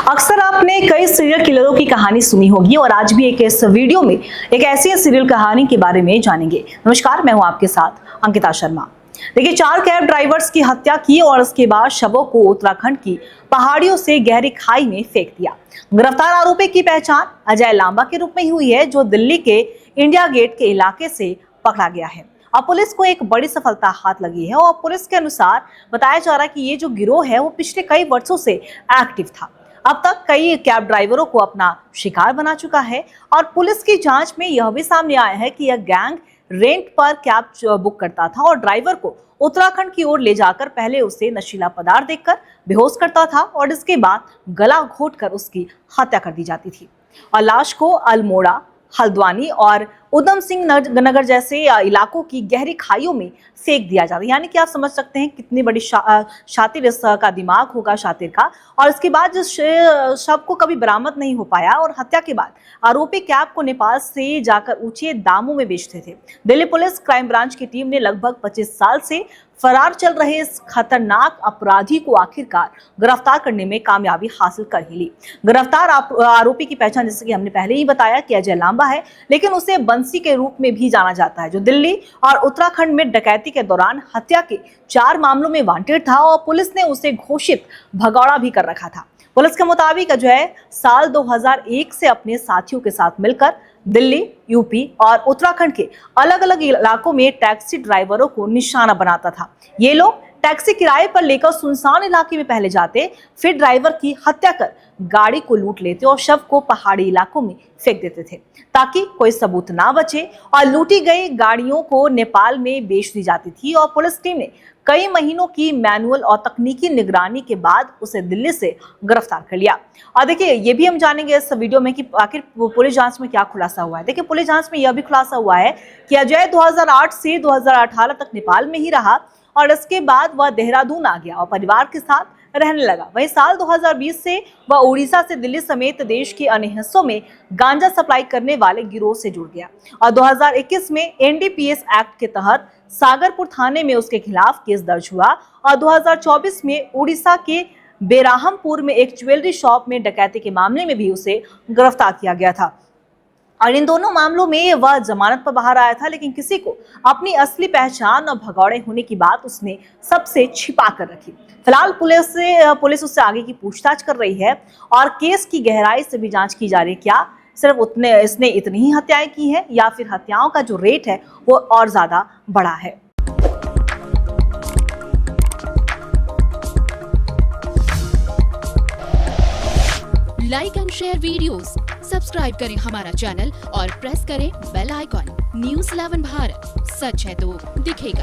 अक्सर आपने कई सीरियल किलरों की कहानी सुनी होगी और आज भी इस वीडियो में एक ऐसी सीरियल कहानी के बारे में जानेंगे। नमस्कार, मैं हूं आपके साथ अंकिता शर्मा। देखिए, 4 कैब ड्राइवर्स की हत्या की और उसके बाद शवों को उत्तराखंड की पहाड़ियों से गहरी खाई में फेंक दिया। गिरफ्तार आरोपी की पहचान अजय लांबा के रूप में हुई है, जो दिल्ली के इंडिया गेट के इलाके से पकड़ा गया है। अब पुलिस को एक बड़ी सफलता हाथ लगी है और पुलिस के अनुसार बताया जा रहा है कि ये जो गिरोह है वो पिछले कई वर्षों से एक्टिव था। अब तक कई कैब ड्राइवरों को अपना शिकार बना चुका है और पुलिस की जांच में यह भी सामने आया है कि यह गैंग रेंट पर कैब बुक करता था और ड्राइवर को उत्तराखंड की ओर ले जाकर पहले उसे नशीला पदार्थ देकर बेहोश करता था और इसके बाद गला घोंटकर उसकी हत्या कर दी जाती थी और लाश को अल्मोड़ा, हल्द्वानी और उधम सिंह नगर जैसे इलाकों की गहरी खाइयों में फेंक दिया जाता है। यानी कि आप समझ सकते हैं कितनी बड़ी शातिर इसका दिमाग होगा शातिर का। और इसके बाद जिस शव को कभी बरामद नहीं हो पाया और हत्या के बाद आरोपी कैब को नेपाल से जाकर ऊंचे दामों में बेचते थे। दिल्ली पुलिस क्राइम ब्रांच की टीम ने लगभग 25 साल से फरार चल रहे इस खतरनाक अपराधी को आखिरकार गिरफ्तार करने में कामयाबी हासिल कर ही ली। गिरफ्तार आरोपी की पहचान, जैसे कि हमने पहले ही बताया, कि अजय लांबा है, लेकिन उसे बंसी के रूप में भी जाना जाता है, जो दिल्ली और उत्तराखंड में डकैती के दौरान हत्या के 4 मामलों में वांटेड था और पुलिस ने उसे घोषित भगौड़ा भी कर रखा था। पुलिस के मुताबिक अजय साल 2001 से अपने साथियों के साथ मिलकर दिल्ली, यूपी और उत्तराखंड के अलग अलग इलाकों में टैक्सी ड्राइवरों को निशाना बनाता था। ये लोग टैक्सी किराए पर लेकर सुनसान इलाके में पहले जाते, फिर ड्राइवर की हत्या कर गाड़ी को लूट लेते और शव को पहाड़ी इलाकों में फेंक देते थे ताकि कोई सबूत ना बचे और लूटी गई गाड़ियों को नेपाल में बेच दी जाती थी। और पुलिस टीम ने कई महीनों की मैनुअल और तकनीकी निगरानी के बाद उसे दिल्ली से गिरफ्तार कर लिया। और देखिए, ये भी हम जानेंगे इस वीडियो में कि आखिर पुलिस जांच में क्या खुलासा हुआ है। देखिए, पुलिस जांच में यह भी खुलासा हुआ है कि अजय 2008 से 2018 तक नेपाल में ही रहा और इसके बाद वह देहरादून आ गया और परिवार के साथ रहने लगा। वहीं साल 2020 से वह उड़ीसा से दिल्ली समेत देश के अन्य हिस्सों में गांजा सप्लाई करने वाले गिरोह से जुड़ गया और 2021 में एनडीपीएस एक्ट के तहत सागरपुर थाने में उसके खिलाफ केस दर्ज हुआ और 2024 में उड़ीसा के बेराहमपुर में एक ज्वेलरी शॉप में डकैती के मामले में भी उसे गिरफ्तार किया गया था। और इन दोनों मामलों में वह जमानत पर बाहर आया था, लेकिन किसी को अपनी असली पहचान और भगौड़े होने की बात उसने सबसे छिपा कर रखी। फिलहाल पुलिस उससे आगे की पूछताछ कर रही है और केस की गहराई से भी जांच की जा रही है। क्या सिर्फ इसने इतनी ही हत्याएं की हैं या फिर हत्याओं का जो रेट है वो और ज्यादा बड़ा है। Like and share videos, subscribe करें हमारा चैनल और प्रेस करें बेल आइकॉन। न्यूज़ 11 भारत, सच है तो दिखेगा।